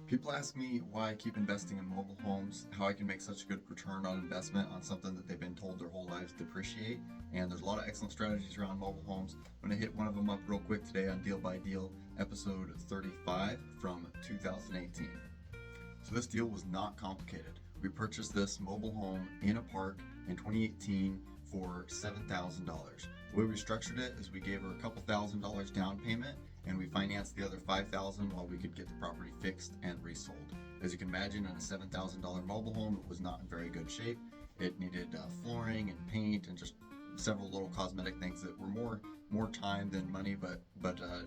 People ask me why I keep investing in mobile homes, how I can make such a good return on investment on something that they've been told their whole lives depreciate. And there's a lot of excellent strategies around mobile homes. I'm going to hit one of them up real quick today on Deal by Deal, episode 35 from 2018. So this deal was not complicated. We purchased this mobile home in a park in 2018 for $7,000. The way we structured it is we gave her a couple $1,000s down payment and we financed the other $5,000 while we could get the property fixed and resold. As you can imagine, in a $7,000 mobile home, it was not in very good shape. It needed flooring and paint and just several little cosmetic things that were more time than money, but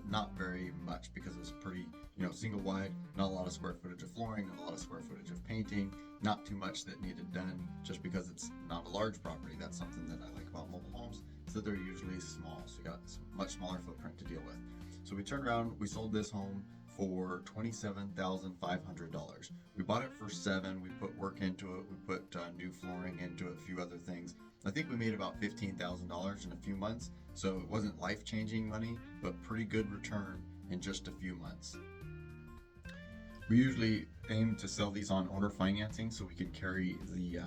not very much because it was pretty, single wide, not a lot of square footage of flooring, not a lot of square footage of painting, not too much that needed done just because it's not a large property. That's something that I like about mobile homes, is that they're usually small, so you got a much smaller footprint to deal with. So we turned around, we sold this home for $27,500. We bought it for $7,000. We put work into it. We put new flooring into it, a few other things. I think we made about $15,000 in a few months. So it wasn't life-changing money, but pretty good return in just a few months. We usually aim to sell these on owner financing so we can carry the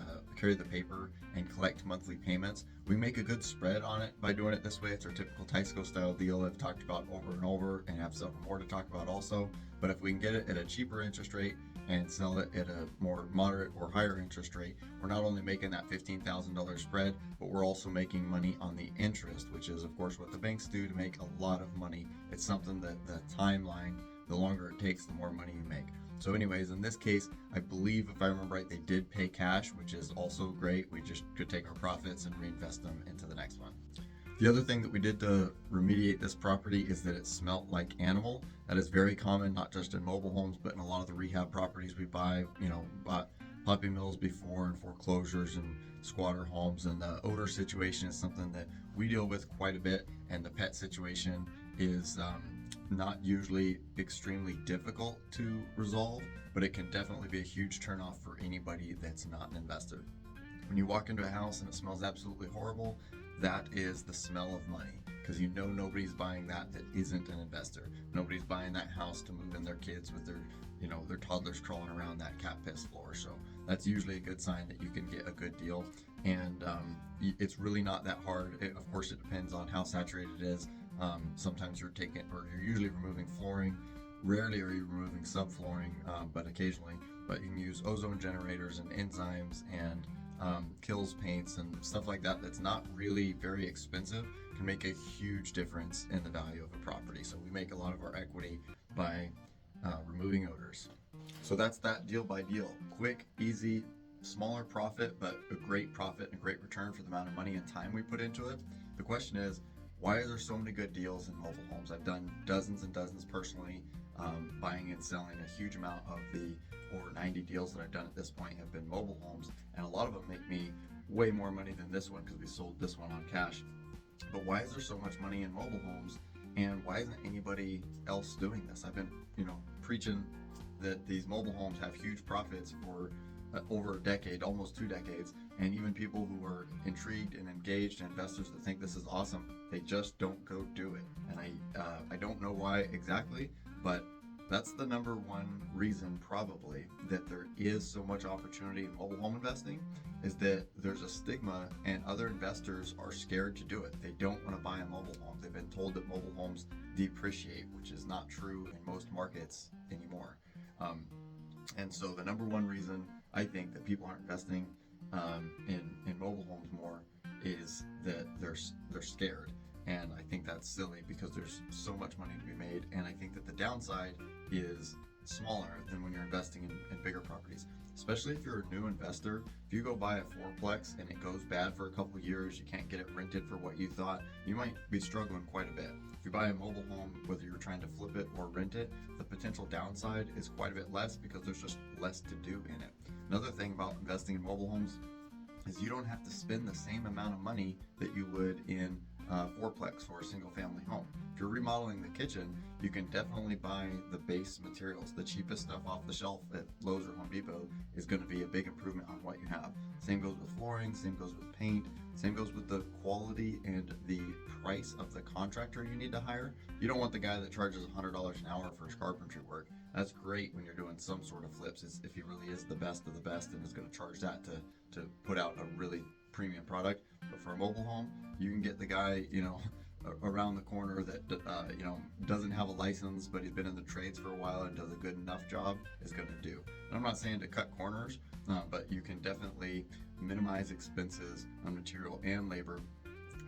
paper and collect monthly payments. We make a good spread on it by doing it this way. It's our typical Tyco style deal I've talked about over and over and have several more to talk about also. But if we can get it at a cheaper interest rate and sell it at a more moderate or higher interest rate, we're not only making that $15,000 spread, but we're also making money on the interest, which is of course what the banks do to make a lot of money. It's something that the timeline, the longer it takes, the more money you make. So anyways, in this case, I believe if I remember right, they did pay cash, which is also great. We just could take our profits and reinvest them into the next one. The other thing that we did to remediate this property is that it smelt like animal. That is very common, not just in mobile homes, but in a lot of the rehab properties we buy, bought puppy mills before and foreclosures and squatter homes. And the odor situation is something that we deal with quite a bit. And the pet situation is not usually extremely difficult to resolve, but it can definitely be a huge turnoff for anybody that's not an investor. When you walk into a house and it smells absolutely horrible, that is the smell of money, because nobody's buying that isn't an investor. Nobody's buying that house to move in their kids with their toddlers crawling around that cat piss floor. So that's usually a good sign that you can get a good deal. And it's really not that hard. Of course, it depends on how saturated it is. Sometimes you're usually removing flooring. Rarely are you removing subflooring, but occasionally. But you can use ozone generators and enzymes and kills paints and stuff like that. That's not really very expensive, can make a huge difference in the value of a property. So we make a lot of our equity by removing odors. So that's that deal by deal. Quick, easy, smaller profit, but a great profit and a great return for the amount of money and time we put into it. The question is, why are there so many good deals in mobile homes? I've done dozens and dozens personally, buying and selling. A huge amount of the over 90 deals that I've done at this point have been mobile homes, and a lot of them make me way more money than this one because we sold this one on cash. But why is there so much money in mobile homes, and why isn't anybody else doing this? I've been, preaching that these mobile homes have huge profits for over a decade, almost 2 decades, and even people who are intrigued and engaged, investors that think this is awesome, they just don't go do it. And I don't know why exactly, but that's the number one reason probably that there is so much opportunity in mobile home investing, is that there's a stigma and other investors are scared to do it. They don't want to buy a mobile home. They've been told that mobile homes depreciate, which is not true in most markets anymore. And so the number one reason I think that people aren't investing in mobile homes more is that they're scared. And I think that's silly because there's so much money to be made. And I think that the downside is smaller than when you're investing in bigger properties. Especially if you're a new investor, if you go buy a fourplex and it goes bad for a couple of years, you can't get it rented for what you thought, you might be struggling quite a bit. If you buy a mobile home, whether you're trying to flip it or rent it, the potential downside is quite a bit less because there's just less to do in it. Another thing about investing in mobile homes is you don't have to spend the same amount of money that you would in fourplex for a single family home. If you're remodeling the kitchen, you can definitely buy the base materials. The cheapest stuff off the shelf at Lowe's or Home Depot is going to be a big improvement on what you have. Same goes with flooring, same goes with paint, same goes with the quality and the price of the contractor you need to hire. You don't want the guy that charges $100 an hour for his carpentry work. That's great when you're doing some sort of flips, if he really is the best of the best and is going to charge that to put out a really premium product. But for a mobile home, you can get the guy, around the corner that doesn't have a license, but he's been in the trades for a while and does a good enough job, is going to do. And I'm not saying to cut corners, but you can definitely minimize expenses on material and labor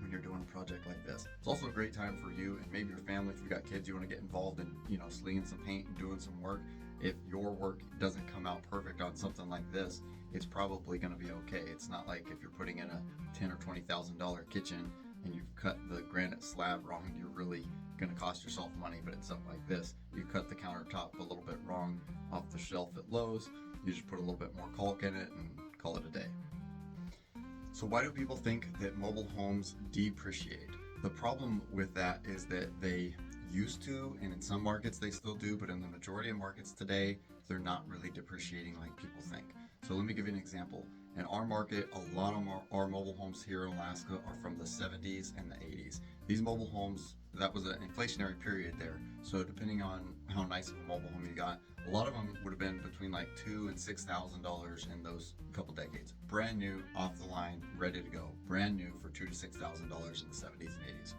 when you're doing a project like this. It's also a great time for you and maybe your family. If you've got kids, you want to get involved in slinging some paint and doing some work. If your work doesn't come out perfect on something like this, it's probably going to be okay. It's not like if you're putting in a $10,000 or $20,000 kitchen and you've cut the granite slab wrong, you're really going to cost yourself money. But it's something like this, you cut the countertop a little bit wrong off the shelf at Lowe's, you just put a little bit more caulk in it and call it a day. So why do people think that mobile homes depreciate? The problem with that is that they used to, and in some markets they still do, but in the majority of markets today, they're not really depreciating like people think. So let me give you an example. In our market, a lot of our mobile homes here in Alaska are from the 70s and the 80s. These mobile homes, that was an inflationary period there. So depending on how nice of a mobile home you got, a lot of them would have been between like $2,000 and $6,000 in those couple decades. Brand new, off the line, ready to go. Brand new for $2,000 to $6,000 in the 70s and 80s.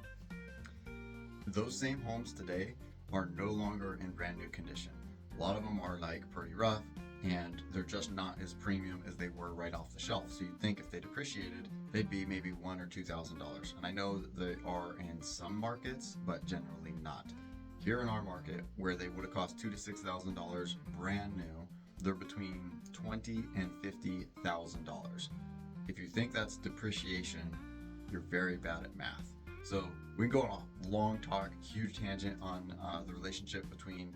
Those same homes today are no longer in brand new condition. A lot of them are like pretty rough, and they're just not as premium as they were right off the shelf. So you'd think if they depreciated, they'd be maybe $1,000 or $2,000. And I know that they are in some markets, but generally not. Here in our market, where they would have cost $2,000 to $6,000 brand new, they're between $20,000 and $50,000. If you think that's depreciation, you're very bad at math. So we can go on a long talk, huge tangent on the relationship between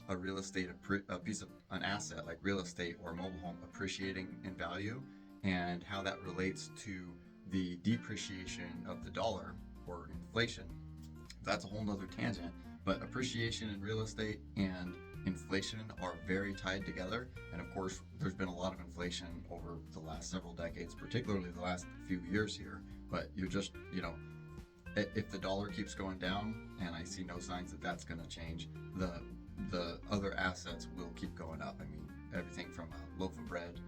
a real estate, a piece of an asset like real estate or a mobile home appreciating in value, and how that relates to the depreciation of the dollar or inflation. That's a whole nother tangent, but appreciation in real estate and inflation are very tied together. And of course, there's been a lot of inflation over the last several decades, particularly the last few years here. But you're just, if the dollar keeps going down, and I see no signs that that's going to change, the other assets will keep going up. I mean, everything from a loaf of bread,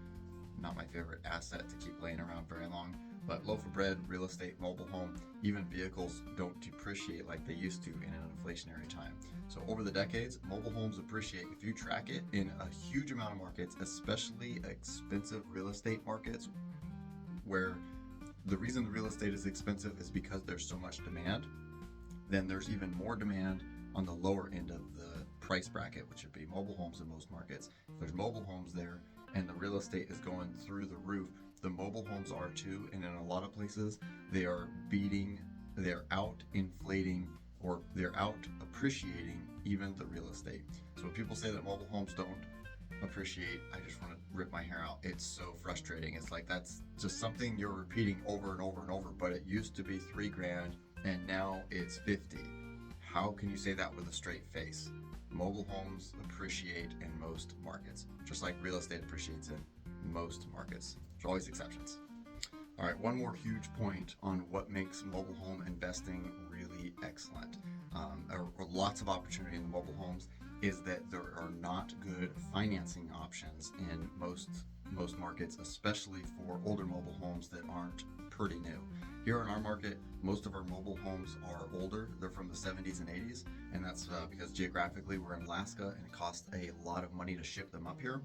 not my favorite asset to keep laying around very long, but loaf of bread, real estate, mobile home, even vehicles don't depreciate like they used to in an inflationary time. So over the decades, mobile homes appreciate. If you track it in a huge amount of markets, especially expensive real estate markets, where the reason the real estate is expensive is because there's so much demand, then there's even more demand on the lower end of the price bracket, which would be mobile homes in most markets. If there's mobile homes there and the real estate is going through the roof, the mobile homes are too, and in a lot of places they're out inflating, or they're out appreciating even the real estate. So when people say that mobile homes don't appreciate, I just want to rip my hair out. It's so frustrating. It's like that's just something you're repeating over and over and over, but it used to be $3,000 and now it's 50. How can you say that with a straight face? Mobile homes appreciate in most markets, just like real estate appreciates in most markets. There's always exceptions. All right, one more huge point on what makes mobile home investing really excellent, or lots of opportunity in the mobile homes, is that there are not good financing options in most markets, especially for older mobile homes that aren't pretty new. Here in our market, most of our mobile homes are older. They're from the 70s and 80s, and that's because geographically we're in Alaska and it costs a lot of money to ship them up here.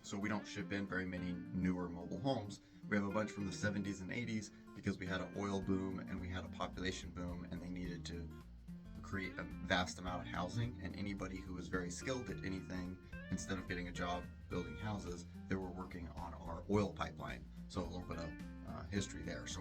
So we don't ship in very many newer mobile homes. We have a bunch from the 70s and 80s because we had an oil boom and we had a population boom, and they needed to create a vast amount of housing, and anybody who was very skilled at anything, instead of getting a job building houses, they were working on our oil pipeline. So a little bit of history there. So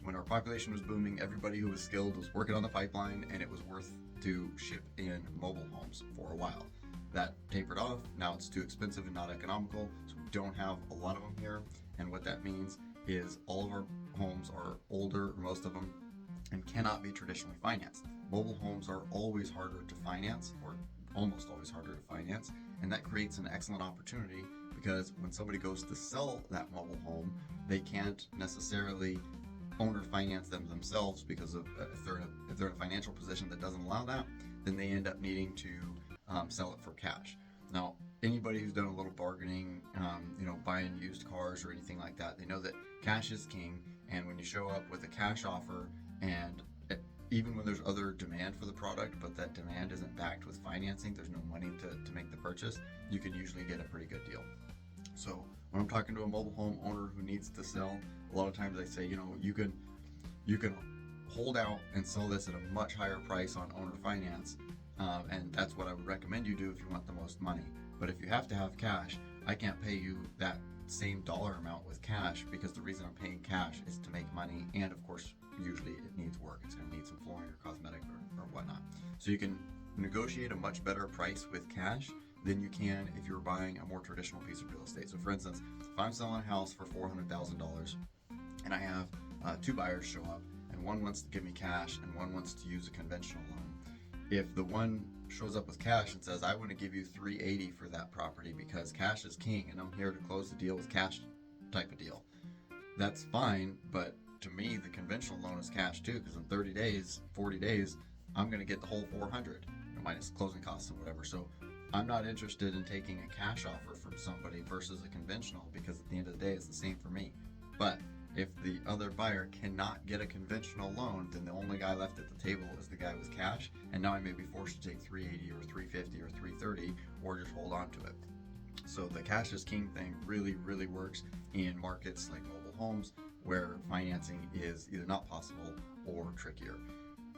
when our population was booming, everybody who was skilled was working on the pipeline, and it was worth to ship in mobile homes for a while. That tapered off. Now it's too expensive and not economical, so we don't have a lot of them here. And what that means is all of our homes are older, most of them, and cannot be traditionally financed. Mobile homes are always harder to finance, or almost always harder to finance, and that creates an excellent opportunity because when somebody goes to sell that mobile home, they can't necessarily owner finance them themselves because of if they're in a financial position that doesn't allow that, then they end up needing to sell it for cash. Now, anybody who's done a little bargaining, buying used cars or anything like that, they know that cash is king. And when you show up with a cash offer, and even when there's other demand for the product, but that demand isn't backed with financing, there's no money to make the purchase, you can usually get a pretty good deal. So when I'm talking to a mobile home owner who needs to sell, a lot of times they say, you can hold out and sell this at a much higher price on owner finance, and that's what I would recommend you do if you want the most money. But if you have to have cash, I can't pay you that same dollar amount with cash, because the reason I'm paying cash is to make money, and of course usually it needs work. It's going to need some flooring or cosmetic or whatnot. So you can negotiate a much better price with cash than you can if you're buying a more traditional piece of real estate. So for instance, if I'm selling a house for $400,000 and I have two buyers show up, and one wants to give me cash and one wants to use a conventional loan, if the one shows up with cash and says, I want to give you $380 for that property because cash is king and I'm here to close the deal with cash type of deal, that's fine. But to me, the conventional loan is cash too, because in 30 days, 40 days, I'm going to get the whole 400 minus closing costs and whatever. So I'm not interested in taking a cash offer from somebody versus a conventional, because at the end of the day, it's the same for me. But if the other buyer cannot get a conventional loan, then the only guy left at the table is the guy with cash, and now I may be forced to take $380 or $350 or $330 or just hold on to it. So the cash is king thing really, really works in markets like mobile homes where financing is either not possible or trickier.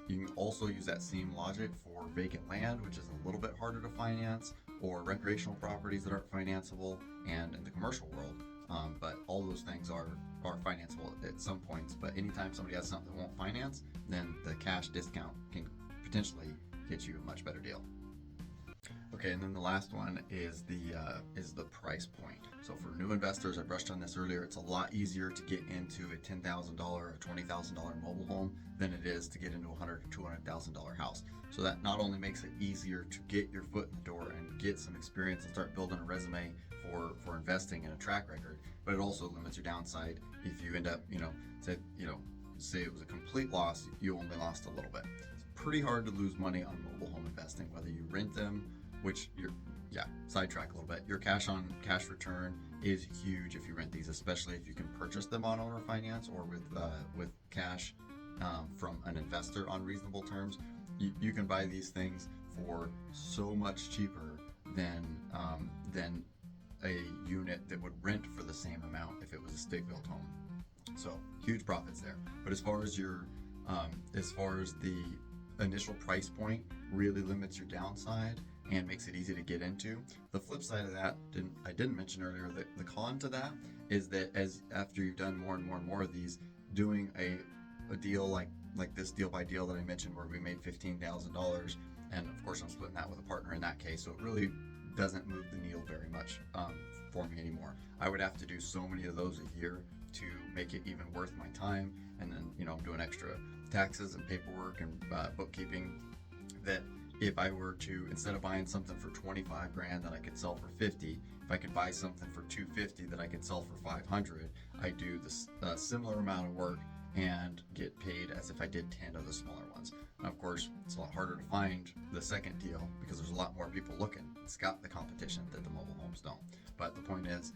You can also use that same logic for vacant land, which is a little bit harder to finance, or recreational properties that aren't financeable, and in the commercial world. But all those things are financeable at some points. But anytime somebody has something that won't finance, then the cash discount can potentially get you a much better deal. Okay, and then the last one is the price point. So for new investors, I brushed on this earlier, it's a lot easier to get into a $10,000 or $20,000 mobile home than it is to get into a $100,000 or $200,000 house. So that not only makes it easier to get your foot in the door and get some experience and start building a resume for investing in a track record, but it also limits your downside if you end up, say it was a complete loss, you only lost a little bit. It's pretty hard to lose money on mobile home investing, whether you rent them, which sidetrack a little bit. Your cash on cash return is huge if you rent these, especially if you can purchase them on owner finance or with cash from an investor on reasonable terms. You can buy these things for so much cheaper than a unit that would rent for the same amount if it was a stick-built home. So huge profits there. But as far as the initial price point really limits your downside and makes it easy to get into. The flip side of that, I didn't mention earlier, the con to that is that after you've done more and more and more of these, doing a deal like this deal by deal that I mentioned where we made $15,000, and of course I'm splitting that with a partner in that case, so it really doesn't move the needle very much for me anymore. I would have to do so many of those a year to make it even worth my time, and then I'm doing extra taxes and paperwork and bookkeeping, that if I were to, instead of buying something for $25,000 that I could sell for $50,000, if I could buy something for $250,000 that I could sell for $500,000, I do this similar amount of work and get paid as if I did 10 of the smaller ones. Now, of course, it's a lot harder to find the second deal because there's a lot more people looking. It's got the competition that the mobile homes don't. But the point is,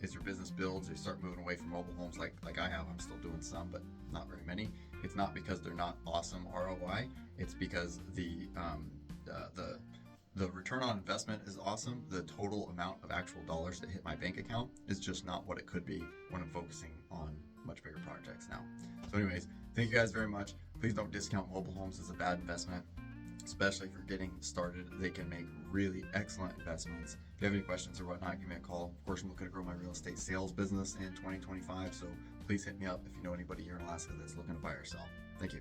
as your business builds, you start moving away from mobile homes like I have. I'm still doing some, but not very many. It's not because they're not awesome ROI. It's because the return on investment is awesome. The total amount of actual dollars that hit my bank account is just not what it could be when I'm focusing on much bigger projects now. So anyways, thank you guys very much. Please don't discount mobile homes as a bad investment, especially if you're getting started. They can make really excellent investments. If you have any questions or whatnot, give me a call. Of course, I'm looking to grow my real estate sales business in 2025, so please hit me up if you know anybody here in Alaska that's looking to buy or sell. Thank you.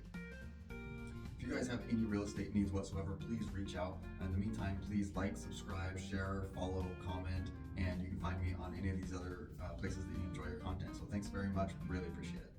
If you guys have any real estate needs whatsoever, please reach out. In the meantime, please like, subscribe, share, follow, comment, and you can find me on any of these other places that you enjoy your content. So thanks very much. Really appreciate it.